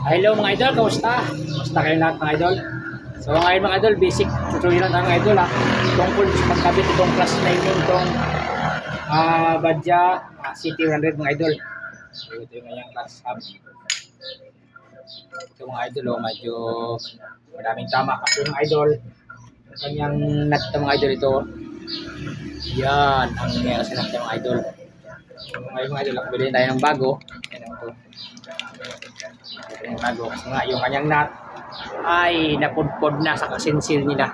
Hello mga idol, kamusta? Kamusta kayo lahat mga idol? So ngayon mga idol, basic tutorial lang tayo mga idol tungkol sa pagkabit itong plus lighting itong Badja CT100 mga idol. So ito yung ngayong plus hub. Ito mga idol, medyo maraming tama kasi mga idol. Yung kanyang nut mga idol ito. Yan, ang meron sa nut mga idol. So ngayon mga idol, bilhin tayo ng bago. Yan ito. Yung bago kasi nga yung kanyang nut ay napudpod na sa kasinsil nila.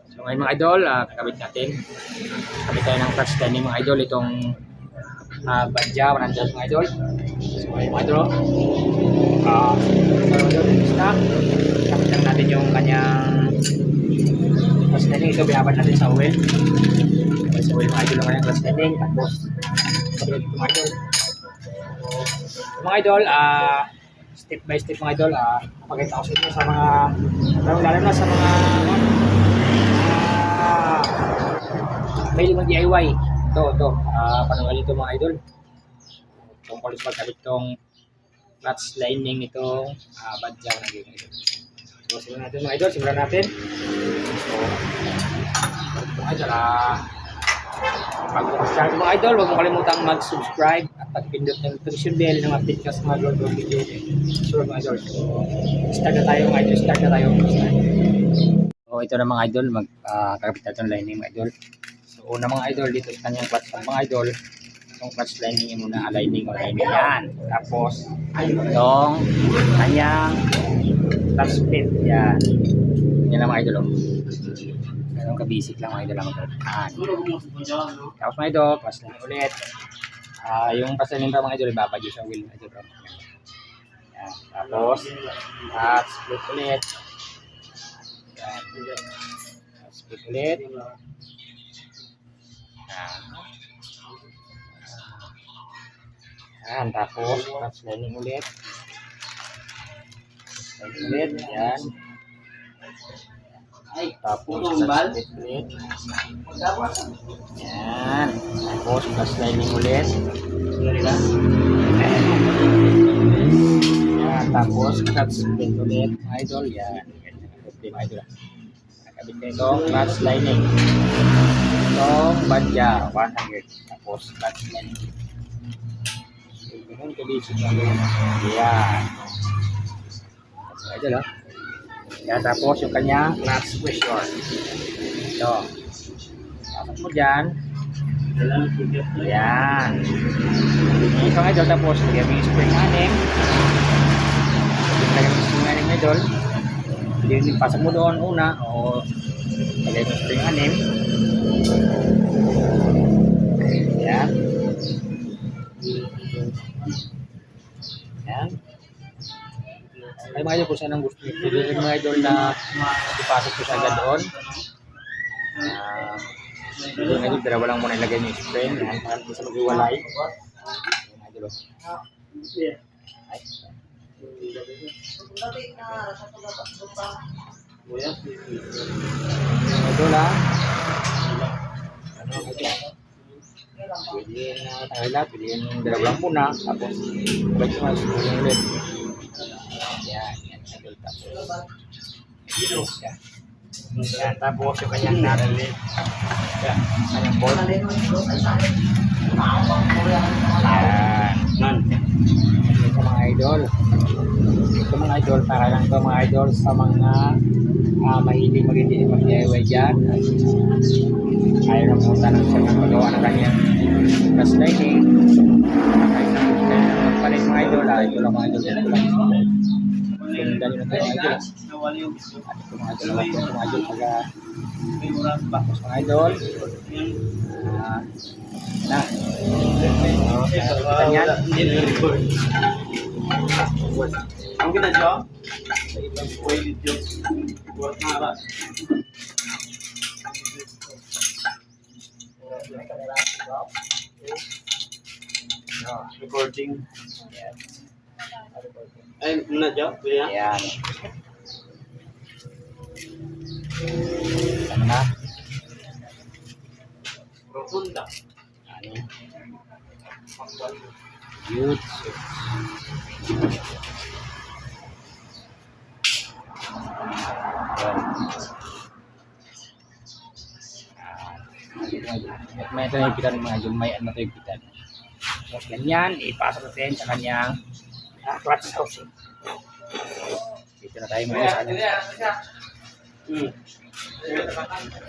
So ngayon mga idol, kakabit natin. Kakabit tayo ng first lining mga idol itong Badja 100 mga idol. So ngayon mga idol, kakabit lang natin yung kanyang first lining. Ito binabad natin sa oil. Sa oil mga idol ang kanyang first lining. Tapos kakabit ito mga idol. So mga idol, step by step mga idol, pakita ko sa inyo sa mga lalo na sa mga mahilig mag DIY. Ito panungal ito mga idol tungkol sa pagkabit itong clutch lining nitong Badja na gawin idol. So simulan natin mga idol, simulan natin. So mga idol, pag-start mga idol, huwag mo kalimutang mag-subscribe at pag-pindot ng notification bell ng update ka sa mga upload video. So mga idol, start na tayo mga idol, start. So ito na mga idol, magkakabit natin lining mga idol. So una mga idol, dito sa kanyang clutch mga idol, itong clutch lining muna, lining yan. Tapos itong kanyang clutch pit, yan. Yan lang mga idol. Ganun ka-basic lang mga idol lang ito. Tapos mga idol, clutch lining ulit. Yung clutch lining pa mga idol, ibabadyo sa wheel mga idol. Yan. Tapos split ulit. Yan. Split ulit. Yan. Tapos clutch lining ulit. Ulit. Yan. Tapos split ulit. Yan. Tapos clutch lining ulit. Yan. Tapos clutch split ulit mga idol. Yan. Ganyan mga idol. Nakabit na itong clutch lining. Itong Badja 100. Tapos clutch lining. So, ganun ka-basic mga idol. Yan. Mga idol Yan, tapos yung kanya clutch pressure. Ito. Tapos mo dyan. Yan. Ito mga idol, tapos lagyan mo yung spring aning. Lagyan mo yung spring aning mga idol. Pasok mo doon una. O lagyan mo yung spring aning. Yan. Yan. Ay mga idol, kung saan ang gusto nyo. Piliin mga idol na ipasok ko sa agad doon. Yung idol, dalawa lang muna ilagay nyo yung spring. Yan, para hindi sa mag-iwalay. Mga idol. Ay. Idol ano idol? Piliin tayo lahat. Piliin dalawa lang muna. Tapos, balik mo yung spring ulit. Yan, idol. Tapos, yan, tapos yung kanyang narinig. Yan, kanyang bolt. Yan. Ito mga idol. Ito mga idol, para lang ito mga idol sa mga mahilig mag-DIY dyan. Ayaw na pumunta ng siya ng magawa ng kanyang plus lighting. Ayaw na pumunta ng magpalit mga idol. Ito lang mga idol. Ganda nyo na ito mga idol. At ito mga idol. Ito mga idol. Tapos mga idol. Kita niyan. Ang ginadyo? Sa ibang ulit yung buhat na ba? Recording. Ay, muna dyan? Ayan. Sama na. Rotunda. Ano? YouTube. At may ito na higpitan mga idol, may ano ito higpitan. Tapos ganyan, ipasok natin sa kanyang clutch housing. Dito na tayo mga sa kanya.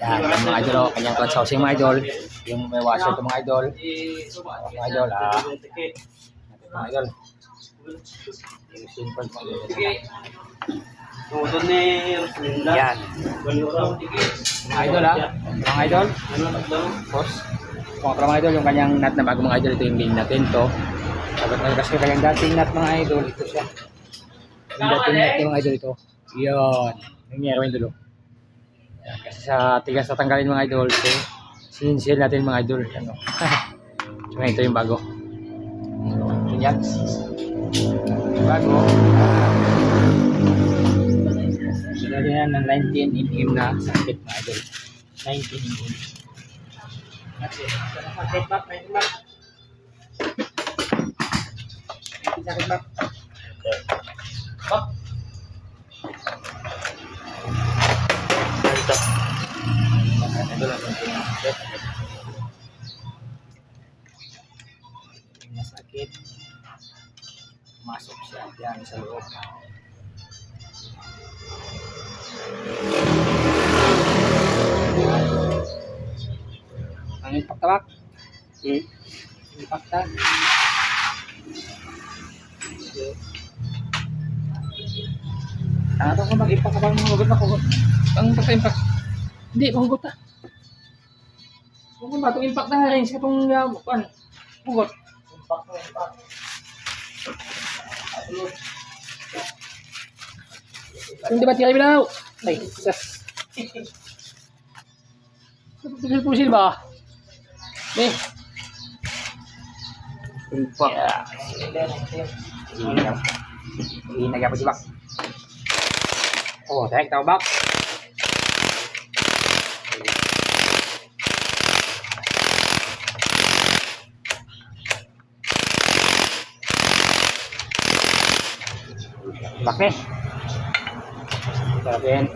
Yan mga idol, kanyang clutch housing mga idol. Yung may washer ito mga idol. Mga idol, mga idol. Yung simple mga idol. Yan. Mga idol mga idol. Tapos, mga idol, yung kanyang nut na bago mga idol, ito yung main natin to. Sagot na kasi kanyang dating nut mga idol, ito siya. Yung dating nut mga idol ito. Yun. Yung meron yung dulo. Yan. Kasi sa tigas na tanggalin mga idol, so, sinsil natin mga idol. Ano. So, ito yung bago. Yan. Bago. Lagyan yan ng 19 mm na sakit mga idol. 19 mm. Sakit back, 19 back. 19 sakit back. Back. Ito. Ito lang. Masakit. Masok siya dyan sa loob. Ang impact tabak. Impact ta. Ano ko mag-impact ka mga hugot na hugot. Ang impact. Hindi, hugot ta. Hugot ba? Itong impact na rin. Sa itong hugot. Impact. Yung di ba tira bilaw? Ay, sas. Pusil ba? Nih. Impact. Ini nagapa si Bak. Oh, tarik tahu Bak. Bak nih. Sabihin.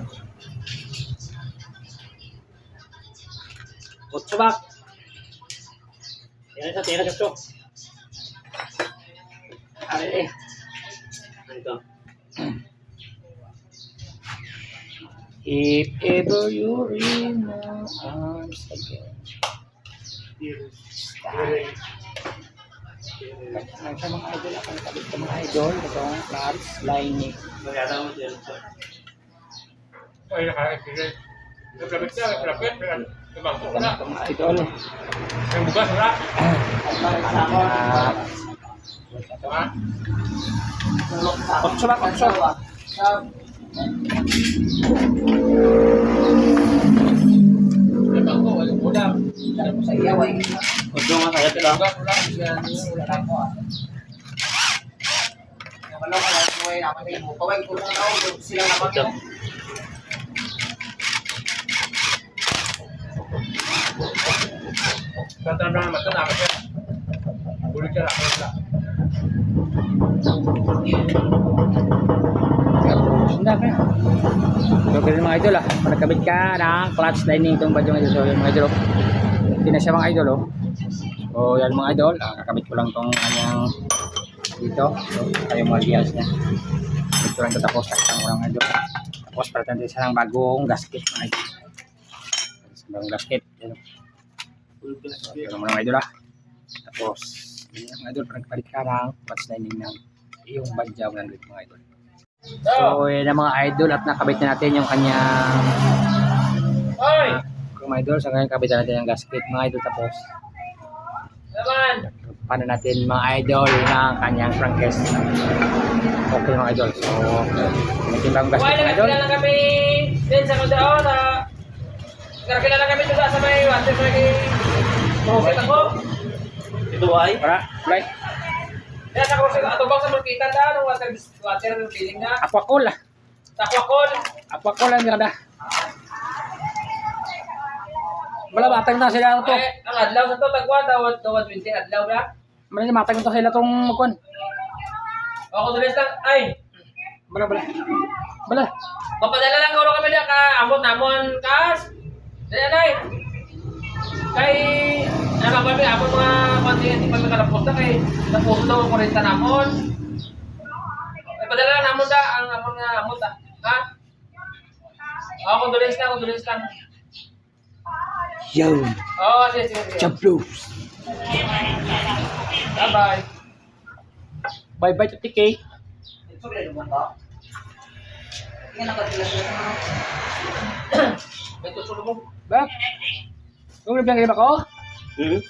Otso Bak. Tira gusto. Ay. Ito. If ever you're in my arms again. Sa mga idol, ako nakabit sa mga idol. Itong clutch lining. Ay, nakakakilay. Nagkabit siya, nagkabit. Nagkabit na. Itong mga idol. Ang bukas na. Otso Bak, otso. Lemang ko, walang ulam. Sa iyaw ay Otso nga kaya tila. Bukas na. wala ko ah. Wala ko lang mo ay naman mo. Kaway ko na ako sila naman yun. Tantan na naman ito, nakakit siya. Bulit siya, nakakit siya. Sunda ka. So, ganun mga idol Kung nagkabit ka ng clutch lining itong badyo mga idol. So, yung mga idol Hindi na siya mga idol So, yan mga idol. Kakabit ko lang itong kanyang dito. So, tayo mga gears niya. Ito lang tatapos. Takitang ko lang idol. Tapos, para natin siya ng bagong gasket mga idol. Bagong gasket. Yan. So, ito naman mga idol Tapos, yun mga idol. Parang kapalit ka ng clutch lining ng yung badyaw ng mga idol. So, yan ang mga idol at nakabit na natin yung kanyang mga idol. Sa kanyang kabitan natin yung gasket mga idol. Tapos, paano natin mga idol ng kanyang crankcase. Okay mga idol. So, natin bagong gasket mga idol. Nakilala kami din sa Kudaon na nakilala kami doon sa may water sa Kusit ako. Ito ay Para, play. Kaya sa Kusit ato bang sa Mulkita na ng water feeling na Aquacol sa Kwakol. Aquacol ang ganda. Malabatang na sila ito. Ay, ang adlaw sa to tagwa dawat 20 adlaw na. Malamatang na sila itong magkuhan. Ako dulis lang ay Bala. mapadala lang ko kami na ka amot namon kas. Dali ay. Kay, nakabali ako mga pansin, hindi pa nakalapunta kay napuso daw ang 40 namon. Ay, padala lang namon da, ang amon nga amon da. Ha? Condolence lang. Yo, Sige. Chablos. Bye-bye. Bye-bye to TK. May tutulog mo. Bak? Kung nabiyang ko? Hmm?